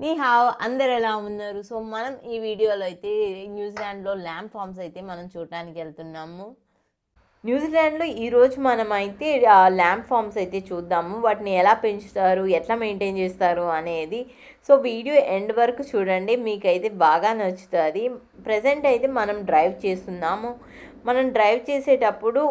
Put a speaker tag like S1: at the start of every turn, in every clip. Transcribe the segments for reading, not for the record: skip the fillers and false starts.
S1: నీ హావ్ అందరు ఎలా ఉన్నారు? సో మనం ఈ వీడియోలో అయితే న్యూజిలాండ్లో ల్యాంప్ ఫామ్స్ అయితే మనం చూడడానికి వెళ్తున్నాము. న్యూజిలాండ్లో ఈరోజు మనం అయితే ల్యాంప్ ఫామ్స్ అయితే చూద్దాము. వాటిని ఎలా పెంచుతారు, ఎట్లా మెయింటైన్ చేస్తారు అనేది. సో వీడియో ఎండ్ వరకు చూడండి, మీకైతే బాగా నచ్చుతుంది. ప్రజెంట్ అయితే మనం డ్రైవ్ చేస్తున్నాము. మనం డ్రైవ్ చేసేటప్పుడు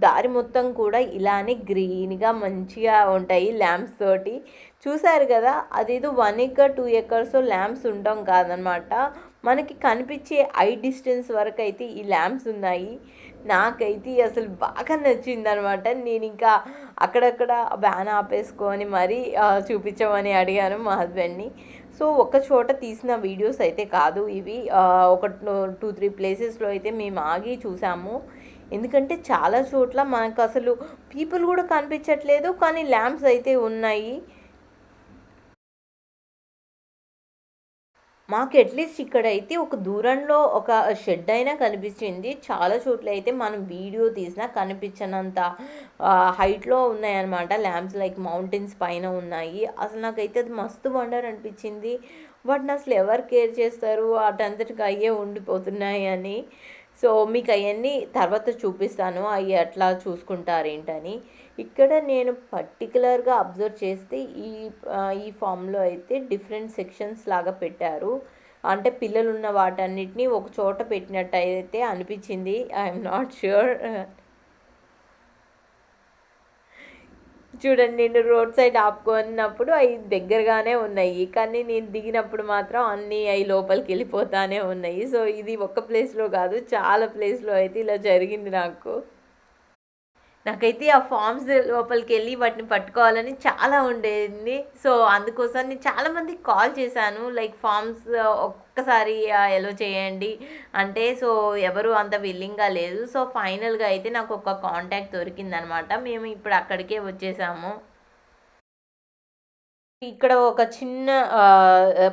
S1: దారి మొత్తం కూడా ఇలానే గ్రీన్గా మంచిగా ఉంటాయి ల్యాంప్స్ తోటి. చూసారు కదా, అదేదో 1 ఎకర్ 2 ఎకర్స్ ల్యాంప్స్ ఉండడం కాదనమాట. మనకి కనిపించే ఐ డిస్టెన్స్ వరకు అయితే ఈ ల్యాంప్స్ ఉన్నాయి. నాకైతే అసలు బాగా నచ్చిందనమాట. నేను ఇంకా అక్కడక్కడ వ్యాన్ ఆపేసుకొని మరీ చూపించమని అడిగాను మా హస్బెండ్ని. సో ఒక చోట తీసిన వీడియోస్ అయితే కాదు ఇవి. ఒక 2-3 ప్లేసెస్లో అయితే మేము ఆగి చూసాము. ఎందుకంటే చాలా చోట్ల మనకు అసలు పీపుల్ కూడా కనిపించట్లేదు, కానీ ల్యాంప్స్ అయితే ఉన్నాయి. మాకు అట్లీస్ట్ ఇక్కడైతే ఒక దూరంలో ఒక షెడ్ అయినా కనిపించింది. చాలా చోట్ల అయితే మనం వీడియో తీసినా కనిపించనంత హైట్లో ఉన్నాయన్నమాట ల్యాంప్స్. లైక్ మౌంటైన్స్ పైన ఉన్నాయి. అసలు నాకైతే అది మస్తు వండర్ అనిపించింది. వాటిని అసలు ఎవరు కేర్ చేస్తారు, అటంతటికి అయ్యే ఉండిపోతున్నాయి అని. సో మీకు అవన్నీ తర్వాత చూపిస్తాను, అవి ఎట్లా చూసుకుంటారు ఏంటని. ఇక్కడ నేను పర్టికులర్గా అబ్జర్వ్ చేస్తే ఈ ఫామ్లో అయితే డిఫరెంట్ సెక్షన్స్ లాగా పెట్టారు. అంటే పిల్లలు ఉన్న వాటన్నిటిని ఒక చోట పెట్టినట్టు అయితే అనిపించింది. I'm not sure. చూడండి, నేను రోడ్ సైడ్ ఆపుకున్నప్పుడు అవి దగ్గరగానే ఉన్నాయి, కానీ నేను దిగినప్పుడు మాత్రం అన్నీ అవి లోపలికి వెళ్ళిపోతానే ఉన్నాయి. సో ఇది ఒక్క ప్లేస్లో కాదు, చాలా ప్లేస్లో అయితే ఇలా జరిగింది నాకైతే ఆ ఫామ్స్ లోపలికి వెళ్ళి వాటిని పట్టుకోవాలని చాలా ఉండేది. సో అందుకోసం నేను చాలామందికి కాల్ చేశాను, లైక్ ఫామ్స్ ఒక్కసారి ఎలో చేయండి అంటే. సో ఎవరు అంత విల్లింగ్గా లేదు. సో ఫైనల్గా అయితే నాకు ఒక కాంటాక్ట్ దొరికిందనమాట. మేము ఇప్పుడు అక్కడికే వచ్చేసాము. ఇక్కడ ఒక చిన్న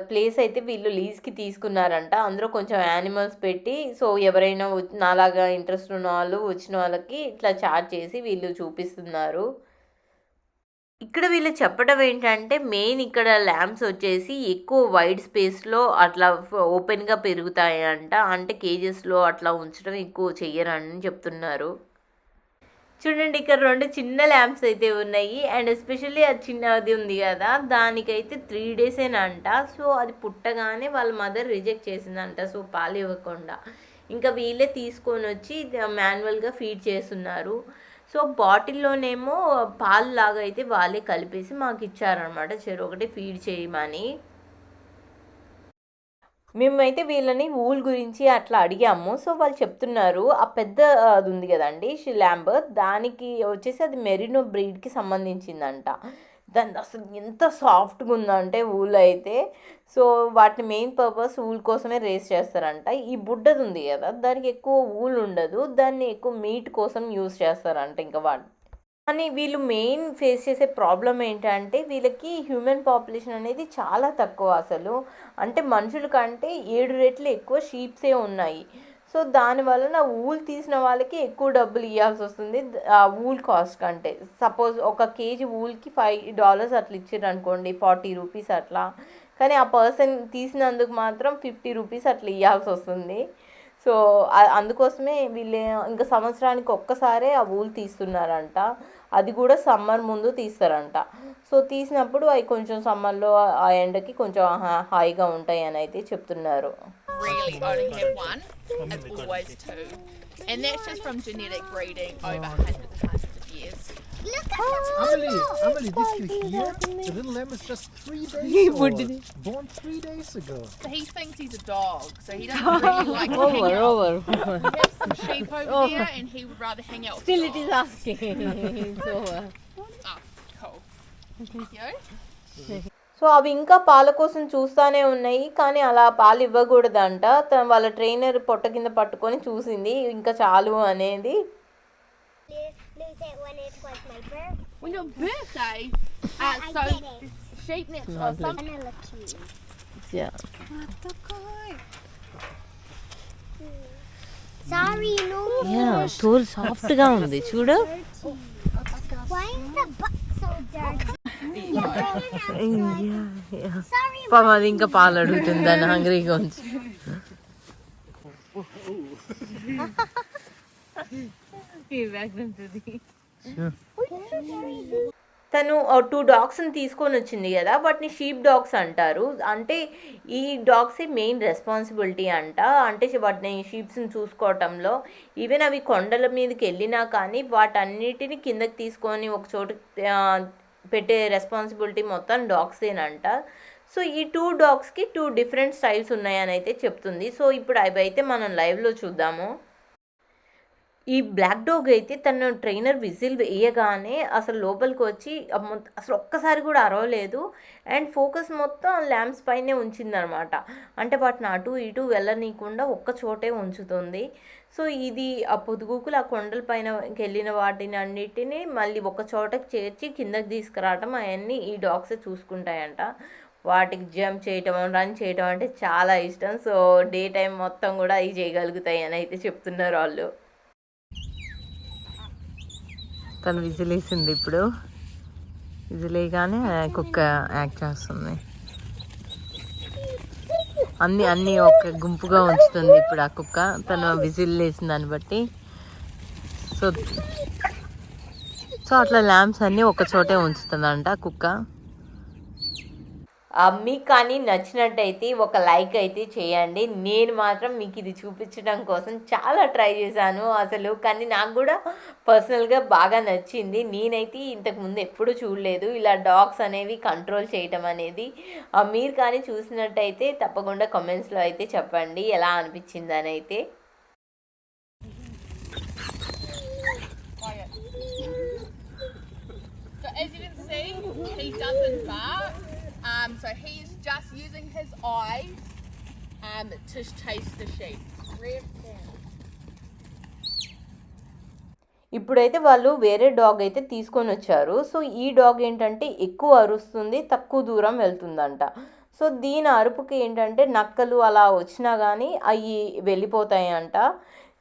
S1: ప్లేస్ అయితే వీళ్ళు లీజ్‌కి తీసుకున్నారంట. అందులో కొంచెం యానిమల్స్ పెట్టి, సో ఎవరైనా నాలాగా ఇంట్రెస్ట్ ఉన్న వాళ్ళు వచ్చిన వాళ్ళకి ఇట్లా చార్జ్ చేసి వీళ్ళు చూపిస్తున్నారు. ఇక్కడ వీళ్ళు చెప్పడం ఏంటంటే, మెయిన్ ఇక్కడ ల్యాంప్స్ వచ్చేసి ఎక్కువ వైడ్ స్పేస్‌లో అట్లా ఓపెన్‌గా పెరుగుతాయంట. అంటే కేజెస్‌లో అట్లా ఉంచడం ఎక్కువ చెయ్యరని చెప్తున్నారు. చూడండి, ఇక్కడ 2 చిన్న ల్యాంప్స్ అయితే ఉన్నాయి. అండ్ ఎస్పెషల్లీ అది చిన్నది ఉంది కదా, దానికైతే 3 డేసేనంట. సో అది పుట్టగానే వాళ్ళ మదర్ రిజెక్ట్ చేసిందంట, సో పాలు ఇవ్వకుండా. ఇంకా వీళ్ళే తీసుకొని వచ్చి మాన్యువల్గా ఫీడ్ చేస్తున్నారు. సో బాటిల్లోనేమో పాలు లాగా అయితే వాళ్ళే కలిపేసి మాకు ఇచ్చారనమాట, చెరొకటి ఫీడ్ చేయమని. మేమైతే వీళ్ళని వూల్ గురించి అట్లా అడిగాము. సో వాళ్ళు చెప్తున్నారు, ఆ పెద్ద అది ఉంది కదండి ల్యాంబ్, దానికి వచ్చేసి అది మెరినో బ్రీడ్కి సంబంధించిందంట. దాని అసలు ఎంత సాఫ్ట్గా ఉందంటే వూల్ అయితే. సో వాటిని మెయిన్ పర్పస్ వూల్ కోసమే రేస్ చేస్తారంట. ఈ బుడ్డది ఉంది కదా, దానికి ఎక్కువ వూల్ ఉండదు, దాన్ని ఎక్కువ మీట్ కోసం యూస్ చేస్తారంట. ఇంకా కానీ వీళ్ళు మెయిన్ ఫేస్ చేసే ప్రాబ్లం ఏంటంటే, వీళ్ళకి హ్యూమన్ పాపులేషన్ అనేది చాలా తక్కువ అసలు. అంటే మనుషుల కంటే 7 రెట్లు ఎక్కువ షీప్సే ఉన్నాయి. సో దానివలన వూల్ తీసిన వాళ్ళకి ఎక్కువ డబ్బులు ఇవ్వాల్సి వస్తుంది ఆ వూల్ కాస్ట్ కంటే. సపోజ్ ఒక కేజీ వూల్కి $5 అట్లా ఇచ్చారు అనుకోండి, 40 రూపీస్ అట్లా. కానీ ఆ పర్సన్ తీసినందుకు మాత్రం 50 రూపీస్ అట్లా ఇవ్వాల్సి వస్తుంది. సో అందుకోసమే వీళ్ళు ఇంకా సంవత్సరానికి ఒక్కసారే ఆ వూల్ తీస్తున్నారంట. అది కూడా సమ్మర్ ముందు తీస్తారంట. సో తీసినప్పుడు అవి కొంచెం సమ్మర్లో ఆ ఎండకి కొంచెం హాయిగా ఉంటాయి అని అయితే చెప్తున్నారు.
S2: Really only have one, it's always two. And that's just from genetic breeding over hundreds and hundreds of years.
S3: Look at Amelie, this kid here, the little lamb is just 3 days old. Born 3 days ago.
S2: So he thinks he's a dog, so he doesn't really like to hang out. We have some sheep over there and he would rather hang out with
S1: Still
S2: dogs.
S1: it is asking. So
S2: Oh, cool. You?
S1: So అవి ఇంకా పాల కోసం చూస్తూనే ఉన్నాయి, కానీ అలా పాలు ఇవ్వకూడదంట. వాళ్ళ ట్రైనర్ పొట్ట కింద పట్టుకొని చూసింది ఇంకా చాలు అనేది.
S2: When your birthday, so sheep nets or something.
S4: Sorry, no.
S1: తోలు సాఫ్ట్గా ఉంది చూడు.
S4: Why is the butt so dirty?
S1: పాపం అది ఇంకా పాలు అడుగుతుంది దాన్ని హంగ్రీగా ఉంచి. తను 2 డాగ్స్ని తీసుకొని వచ్చింది కదా, వాటిని షీప్ డాగ్స్ అంటారు. అంటే ఈ డాగ్సే మెయిన్ రెస్పాన్సిబిలిటీ అంట. అంటే వాటిని షీప్స్ని చూసుకోవటంలో, ఈవెన్ అవి కొండల మీదకి వెళ్ళినా కానీ వాటన్నిటిని కిందకి తీసుకొని ఒక చోటు పెట్టే రెస్పాన్సిబిలిటీ మొత్తం డాగ్సేనంట. సో ఈ 2 డాగ్స్కి 2 డిఫరెంట్ స్టైల్స్ ఉన్నాయని అయితే చెప్తుంది. సో ఇప్పుడు అవి అయితే మనం లైవ్లో చూద్దాము. ఈ బ్లాక్ డాగ్ అయితే తన ట్రైనర్ విజిల్ వేయగానే అసలు లోపలికి వచ్చి అసలు ఒక్కసారి కూడా అరవలేదు. అండ్ ఫోకస్ మొత్తం ల్యాంప్స్ పైనే ఉంచిందనమాట. అంటే వాటిని అటు ఇటు వెళ్ళనీయకుండా ఒక్క చోటే ఉంచుతుంది. సో ఇది ఆ పొదుగుకులు ఆ కొండల పైన వెళ్ళిన వాటిని అన్నిటినీ మళ్ళీ ఒక చోటకి చేర్చి కిందకి తీసుకురావటం అవన్నీ ఈ డాగ్సే చూసుకుంటాయంట. వాటికి జంప్ చేయటం, రన్ చేయటం అంటే చాలా ఇష్టం. సో డే టైం మొత్తం కూడా అవి చేయగలుగుతాయి అని అయితే చెప్తున్నారు వాళ్ళు. తను విజిలేసింది. ఇప్పుడు విజిలేయగానే కుక్క యాక్ట్ చేస్తుంది. అన్నీ ఒక గుంపుగా ఉంచుతుంది ఇప్పుడు ఆ కుక్క, తను విజిల్ వేసిన దాన్ని బట్టి. సో అట్లా ల్యాంప్స్ అన్నీ ఒక చోటే ఉంచుతుందంట కుక్క. మీకు కానీ నచ్చినట్టయితే ఒక లైక్ అయితే చేయండి. నేను మాత్రం మీకు ఇది చూపించడం కోసం చాలా ట్రై చేశాను అసలు, కానీ నాకు కూడా పర్సనల్గా బాగా నచ్చింది. నేనైతే ఇంతకుముందు ఎప్పుడూ చూడలేదు ఇలా డాగ్స్ అనేవి కంట్రోల్ చేయటం అనేది. మీరు కానీ చూసినట్టయితే తప్పకుండా కామెంట్స్లో అయితే చెప్పండి ఎలా అనిపించింది అని అయితే.
S2: So as you can see, he doesn't bark. So he's just using his eyes to chase the sheep.
S1: ఇప్పుడైతే వాళ్ళు వేరే డాగ్ అయితే తీసుకొని వచ్చారు. సో ఈ డాగ్ ఏంటంటే ఎక్కువ అరుస్తుంది, తక్కువ దూరం వెళ్తుందంట. సో దీని అరుపుకి ఏంటంటే నక్కలు అలా వచ్చినా కానీ అవి వెళ్ళిపోతాయంట.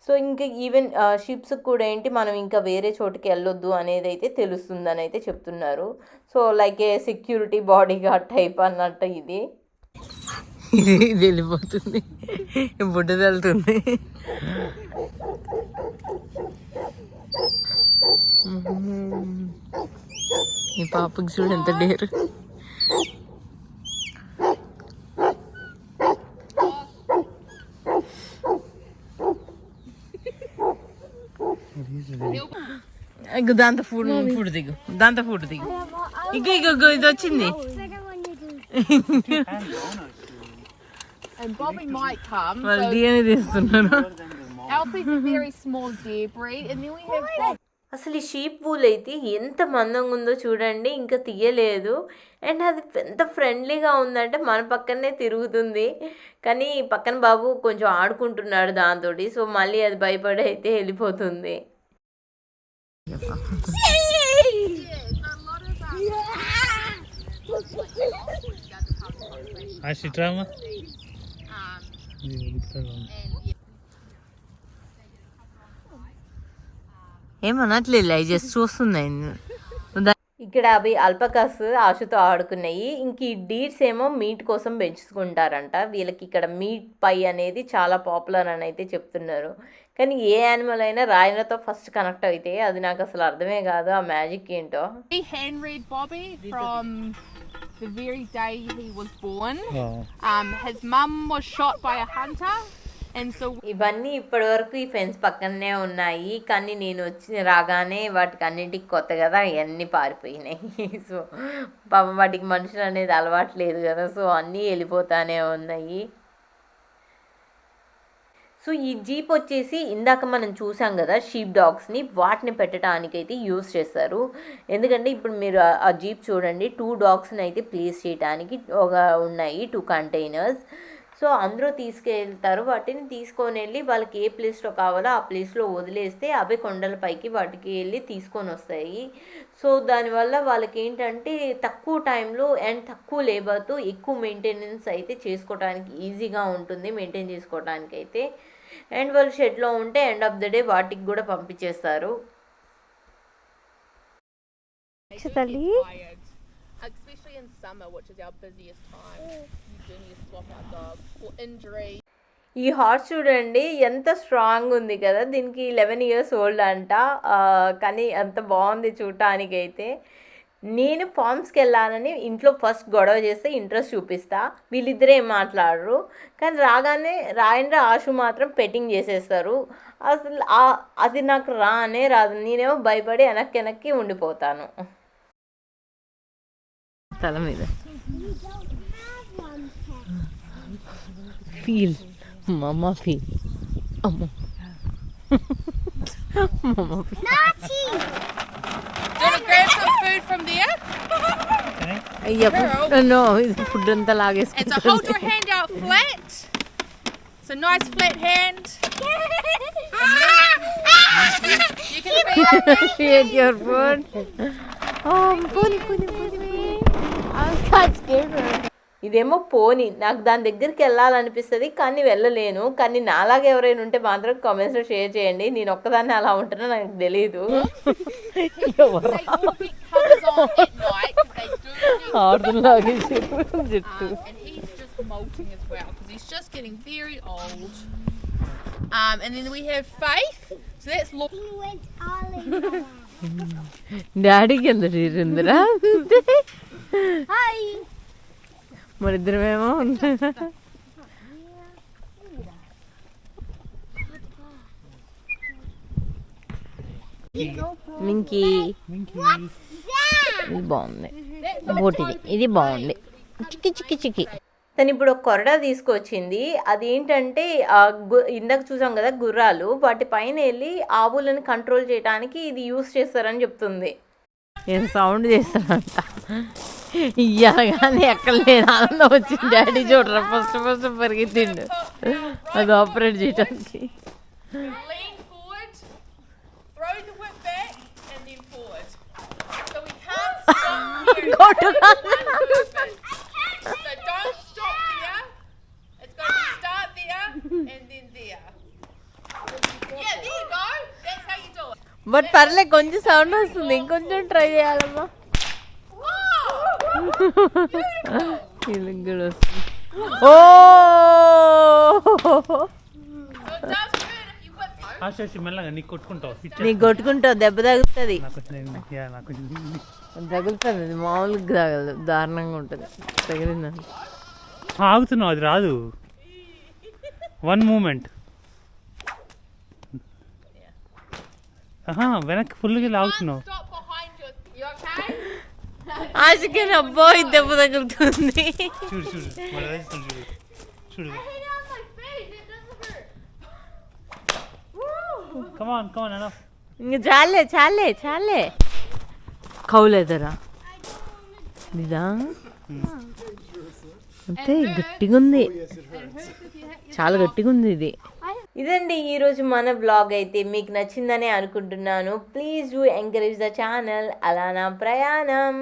S1: సో ఇంకా ఈవెన్ షిప్స్కి కూడా ఏంటి మనం ఇంకా వేరే చోటుకి వెళ్ళొద్దు అనేది అయితే తెలుస్తుందని అయితే చెప్తున్నారు. సో లైక్ ఏ సెక్యూరిటీ బాడీ గార్డ్ టైప్ అన్నట్టు ఇది వెళ్ళిపోతుంది, బుడ్డ వెళ్తుంది. ఈ పాపకి చూడు ఎంత డేరు. దాంతో ఫుడ్ దిగు, దాంతో ఫుడ్ దిగు. ఇగో ఇది వచ్చింది.
S2: And Bobby might come.
S1: వాళ్ళు DNA తీస్తున్నారు.
S2: Alfie's a very small deer breed, and then we have Bob.
S1: అసలు ఈ షీప్ వూల్ అయితే ఎంత మందంగా ఉందో చూడండి, ఇంకా తీయలేదు. అండ్ అది ఎంత ఫ్రెండ్లీగా ఉందంటే మన పక్కనే తిరుగుతుంది. కానీ పక్కన బాబు కొంచెం ఆడుకుంటున్నాడు దాంతో. సో మళ్ళీ అది భయపడి అయితే వెళ్ళిపోతుంది. ఏమనట్లేదు, అవి జస్ట్ చూస్తున్నాయి. ఇక్కడ అవి అల్పకాస్ ఆశతో ఆడుకున్నాయి. ఇంక ఈ డీర్స్ ఏమో మీట్ కోసం పెంచుకుంటారంట. వీళ్ళకి ఇక్కడ మీట్ పై అనేది చాలా పాపులర్ అని అయితే చెప్తున్నారు. కానీ ఏ యానిమల్ అయినా రాయిలతో ఫస్ట్ కనెక్ట్ అయితే అది నాకు అసలు అర్థమే కాదు ఆ మ్యాజిక్ ఏంటో.
S2: We hand read Bobby from the very day he was born. His mum was shot by a hunter.
S1: ఇవన్నీ ఇప్పటి వరకు ఈ ఫెన్స్ పక్కనే ఉన్నాయి, కానీ నేను వచ్చి రాగానే వాటికి అన్నింటికి కొత్త కదా అవన్నీ పారిపోయినాయి. సో పాపం వాటికి మనుషులు అనేది అలవాట్లేదు కదా, సో అన్నీ వెళ్ళిపోతానే ఉన్నాయి. సో ఈ జీప్ వచ్చేసి ఇందాక మనం చూసాం కదా షీప్ డాగ్స్ని, వాటిని పెట్టడానికి అయితే యూస్ చేస్తారు. ఎందుకంటే ఇప్పుడు మీరు ఆ జీప్ చూడండి, 2 డాగ్స్ని అయితే ప్లేస్ చేయడానికి ఉన్నాయి 2 కంటైనర్స్. సో అందరూ తీసుకెళ్తారు, వాటిని తీసుకొని వెళ్ళి వాళ్ళకి ఏ ప్లేస్లో కావాలో ఆ ప్లేస్లో వదిలేస్తే అవే కొండలపైకి వాటికి వెళ్ళి తీసుకొని వస్తాయి. సో దానివల్ల వాళ్ళకి ఏంటంటే తక్కువ టైంలో అండ్ తక్కువ లేబర్తో ఎక్కువ మెయింటెనెన్స్ అయితే చేసుకోవడానికి ఈజీగా ఉంటుంది, మెయింటైన్ చేసుకోవడానికి అయితే. అండ్ వాళ్ళు షెడ్లో ఉంటే ఎండ్ ఆఫ్ ద డే వాటికి కూడా పంపించేస్తారు.
S2: summer, which is our busiest time. You do need to swap our dog for injury.
S1: ఈ హార్స్ చూడండి ఎంత స్ట్రాంగ్ ఉంది కదా, దీనికి 11 years ఓల్డ్ అంట. కానీ అంత బాగుంది చూడటానికైతే. నేను ఫార్మ్స్కి వెళ్ళాలని ఇంట్లో ఫస్ట్ గొడవ చేస్తే ఇంట్రెస్ట్ చూపిస్తా, వీళ్ళిద్దరే ఏం మాట్లాడరు. కానీ రాగానే రాయండ్ర ఆశు మాత్రం పెట్టింగ్ చేసేస్తారు. అసలు అది నాకు రానే రాదు, నేనేమో భయపడి వెనక్కి ఉండిపోతాను. తల మీద ఫీల్ మమ్మ ఫీల్ అమ్మ మమ్మ feel.
S2: Do you want to grab some food from there?
S1: అయ్యా నో, ఇది ఫుడ్ అంతా
S2: And so hold
S1: లాగేసుకుంటుంది.
S2: your hand out flat. It's a nice flat hand. You can feed
S1: Share your food. Oh, pony. ఇదేమో పోనీ, నాకు దాని దగ్గరికి వెళ్ళాలనిపిస్తుంది కానీ వెళ్ళలేను. కానీ నాలాగా ఎవరైనా ఉంటే మాత్రం కామెంట్స్లో షేర్ చేయండి. నేను ఒక్కదాన్ని అలా ఉంటున్నా నాకు తెలీదు.
S2: They all get colours on at night 'cause they do need
S1: ఆడులాగే జుట్టు.
S2: and he's just molting as well because he's just getting very old. And then we have Faith. So that's
S4: He went all in.
S1: డాడీకి ఎంత తీరిందిరా.
S4: Hi.
S1: మరిద్దరమేమో Minky ఇది బాగుంది, బోటిది ఇది బాగుంది. చిక్కి తను ఇప్పుడు ఒక కొరడా తీసుకొచ్చింది. అదేంటంటే ఇందాక చూసాం కదా గుర్రాలు, వాటి పైన వెళ్ళి ఆవులను కంట్రోల్ చేయడానికి ఇది యూస్ చేస్తారని చెప్తుంది. ఏం సౌండ్ చేస్తానంట ఇయ్యగానే ఎక్కడ లేదు ఆనందం వచ్చింది. డాడీ చూడరా ఫస్ట్ పరిగెత్తిండు అది ఆపరేట్ చేయడానికి.
S2: lean forward, throw the whip back, and then forward. So we can't stop here.
S1: Go to
S2: So don't stop there. It's going to start there and then there. Yeah, there you go. That's how you do it.
S1: But పర్లే, కొంచెం sound వస్తుంది, ఇంకొంచెం try చేయాలమ్మా. కూడా వస్తుంది. ఓ
S2: So it does hurt if you whip it.
S3: ఆశేసి మెల్లగా నీకు కొట్టుకుంటావు.
S1: నీకు కొట్టుకుంటావు, దెబ్బ తగులుతుంది.
S3: నాకు
S1: తగులుతుంది, అది మామూలుగా తగలదు, దారుణంగా ఉంటుంది. తగిలిందని
S3: ఆగుతున్నావు, అది రాదు. వన్ మూమెంట్ వెనక్కి ఫుల్గా లాగుతున్నావు.
S2: Stop behind you. You okay?
S1: ఆశకి అబ్బో ఇది దెబ్బ తగులుతుంది.
S3: చూడు చూడు మళ్ళీ వేస్తాను, చూడు చూడు.
S2: Hit on my face. It doesn't hurt.
S3: కమాన్ అన్న.
S1: ఇంక చాలే కౌలేదరా ఇదా అంతే, గట్టిగా ఉంది, చాలా గట్టిగా ఉంది ఇది. ఇదండి ఈరోజు మన బ్లాగ్. అయితే మీకు నచ్చిందనే అనుకుంటున్నాను. Please do encourage the channel అలానా ప్రయాణం.